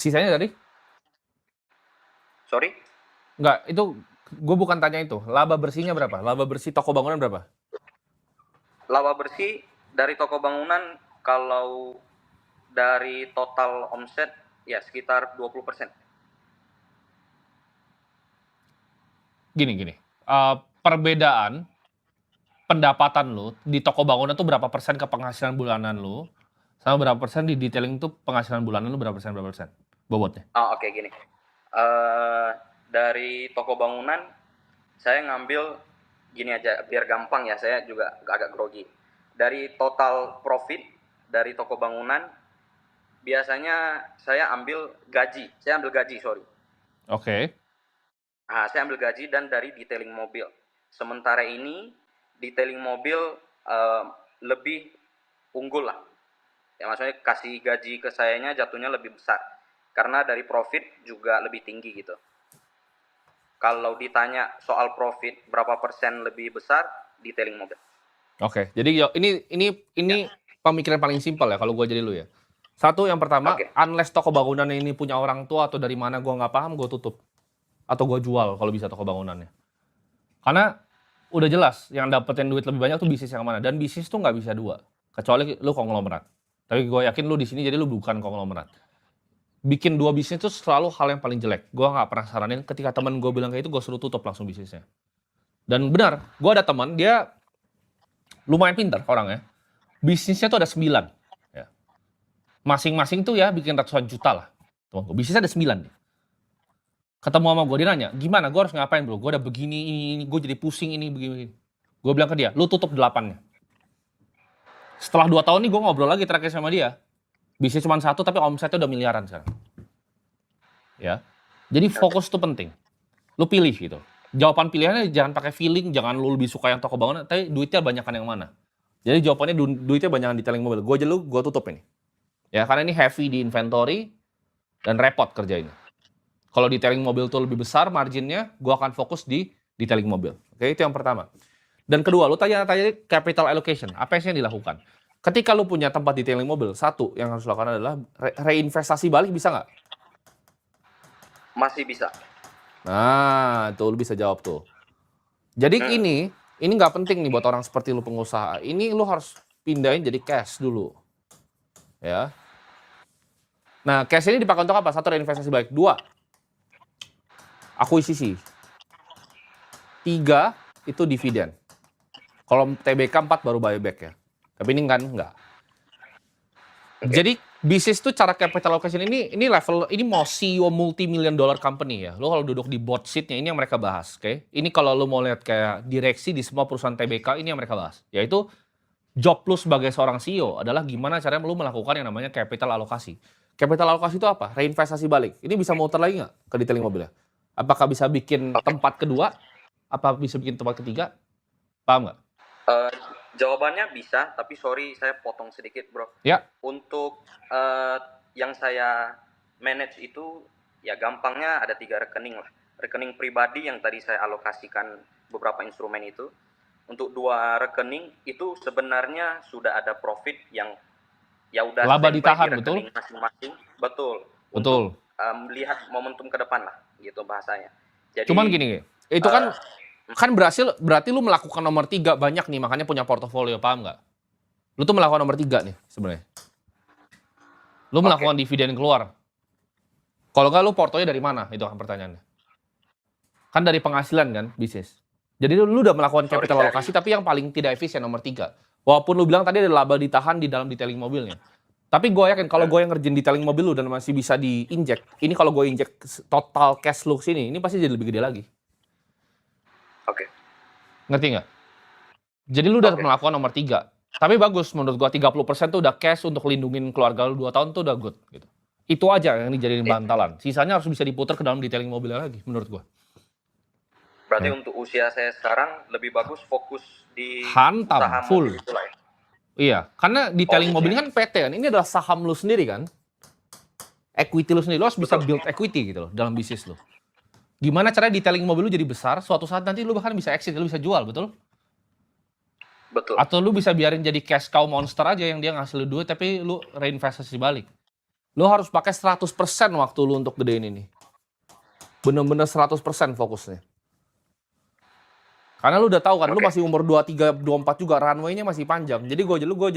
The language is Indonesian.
Sisanya dari? Sorry? Enggak, itu gue bukan tanya itu. Laba bersihnya berapa? Laba bersih toko bangunan berapa? Laba bersih dari toko bangunan kalau dari total omset ya sekitar 20%. Gini. Perbedaan pendapatan lu di toko bangunan tuh berapa persen ke penghasilan bulanan lu, sama berapa persen di detailing tuh penghasilan bulanan lu berapa persen bobotnya? Oh, oke, gini. Dari toko bangunan saya ngambil gini aja biar gampang ya, saya juga agak grogi. Dari total profit dari toko bangunan biasanya saya ambil gaji, sorry. Oke. Saya ambil gaji dan dari detailing mobil. Sementara ini detailing mobil lebih unggul lah. Ya maksudnya kasih gaji ke sayanya jatuhnya lebih besar. Karena dari profit juga lebih tinggi gitu. Kalau ditanya soal profit berapa persen lebih besar, detailing mobil. Oke. Jadi ini pemikiran paling simpel ya kalau gue jadi lu ya. Satu, yang pertama, Oke. unless toko bangunan ini punya orang tua atau dari mana gue nggak paham, gue tutup. Atau gue jual kalau bisa toko bangunannya. Karena udah jelas yang dapetin duit lebih banyak tuh bisnis yang mana. Dan bisnis tuh nggak bisa dua. Kecuali lu konglomerat. Tapi gue yakin lu di sini jadi lu bukan konglomerat. Bikin dua bisnis itu selalu hal yang paling jelek. Gue nggak pernah saranin, ketika temen gue bilang kayak itu, gue suruh tutup langsung bisnisnya. Dan benar, gue ada teman, dia lumayan pintar orangnya. Bisnisnya tuh ada 9. Ya. Masing-masing tuh ya bikin ratusan juta lah. Temen gue, bisnisnya ada 9. Ketemu sama gue, dia nanya, gimana, gue harus ngapain bro? Gue udah begini, ini, gue jadi pusing ini, begini. Gue bilang ke dia, lu tutup 8-nya. Setelah 2 tahun nih gue ngobrol lagi terakhir sama dia. Bisnis cuma 1 tapi omsetnya udah miliaran sekarang. Ya. Jadi fokus tuh penting. Lu pilih gitu. Jawaban pilihannya jangan pakai feeling, jangan lu lebih suka yang toko bangunan, tapi duitnya banyakan yang mana. Jadi jawabannya duitnya banyakan detailing mobil. Gue aja gue tutup ini. Ya, karena ini heavy di inventory dan repot kerja ini. Kalau detailing mobil tuh lebih besar marginnya, gue akan fokus di detailing mobil. Oke, itu yang pertama. Dan kedua, lu tanya capital allocation. Apa yang dilakukan? Ketika lu punya tempat detailing mobil, satu yang harus lakukan adalah reinvestasi balik, bisa nggak? Masih bisa. Nah, tuh lu bisa jawab tuh. Jadi ini nggak penting nih buat orang seperti lu pengusaha. Ini lu harus pindahin jadi cash dulu. Ya. Nah, cash ini dipakai untuk apa? Satu, reinvestasi balik. 2, akuisisi. 3, itu dividen. Kalau TBK 4 baru buyback ya. Tapi ini kan enggak. Jadi bisnis tuh cara capital allocation ini level, ini mau CEO multi-million dollar company ya. Lo kalau duduk di board seat-nya ini yang mereka bahas, oke? Ini kalau lo mau lihat kayak direksi di semua perusahaan TBK, ini yang mereka bahas. Yaitu job lu sebagai seorang CEO adalah gimana caranya lo melakukan yang namanya capital alokasi. Capital alokasi itu apa? Reinvestasi balik. Ini bisa muter lagi nggak ke detailing mobilnya? Apakah bisa bikin tempat kedua? Apa bisa bikin tempat ketiga? Paham nggak? Jawabannya bisa, tapi sorry saya potong sedikit bro. Ya. Untuk yang saya manage itu ya gampangnya ada 3 rekening lah. Rekening pribadi yang tadi saya alokasikan beberapa instrumen itu. Untuk 2 rekening itu sebenarnya sudah ada profit yang ya udah Laba standby ditahan, di rekening betul? masing-masing. Betul. Betul. Untuk melihat momentum ke depan lah, gitu bahasanya. Jadi Cuman gini, itu kan berarti lu melakukan nomor 3 banyak nih, makanya punya portofolio, paham nggak? Lu tuh melakukan nomor 3 nih sebenarnya. Lu melakukan dividen keluar. Kalau nggak, lu portonya dari mana? Itu kan pertanyaannya. Kan dari penghasilan kan, bisnis. Jadi lu udah melakukan capital alokasi, tapi yang paling tidak efisien nomor 3. Walaupun lu bilang tadi ada laba ditahan di dalam detailing mobilnya. Tapi gue yakin kalau gue yang ngerjain detailing mobil lu dan masih bisa diinjek, ini kalau gue injek total cash lu sini, ini pasti jadi lebih gede lagi. Oke. Ngerti nggak? Jadi lu udah melakukan nomor 3. Tapi bagus menurut gua, 30% tuh udah cash untuk lindungin keluarga lu 2 tahun tuh udah good gitu. Itu aja yang dijadiin bantalan. Sisanya harus bisa diputar ke dalam detailing mobilnya lagi menurut gua. Berarti untuk usia saya sekarang lebih bagus fokus di hantam usaha full. mobil lah ya? Iya, karena detailing mobil ini kan PT kan. Ini adalah saham lu sendiri kan. Equity lu sendiri. Lu harus bisa build equity gitu loh dalam bisnis lu. Gimana caranya detailing mobil lu jadi besar, suatu saat nanti lu bahkan bisa exit, lu bisa jual, betul? Betul. Atau lu bisa biarin jadi cash cow monster aja yang dia ngasih lu duit tapi lu reinvestasi balik. Lo harus pakai 100% waktu lu untuk gedein ini. Bener-bener 100% fokusnya. Karena lu udah tahu kan, lu Oke. masih umur 23, 24 juga, runway-nya masih panjang. Jadi gue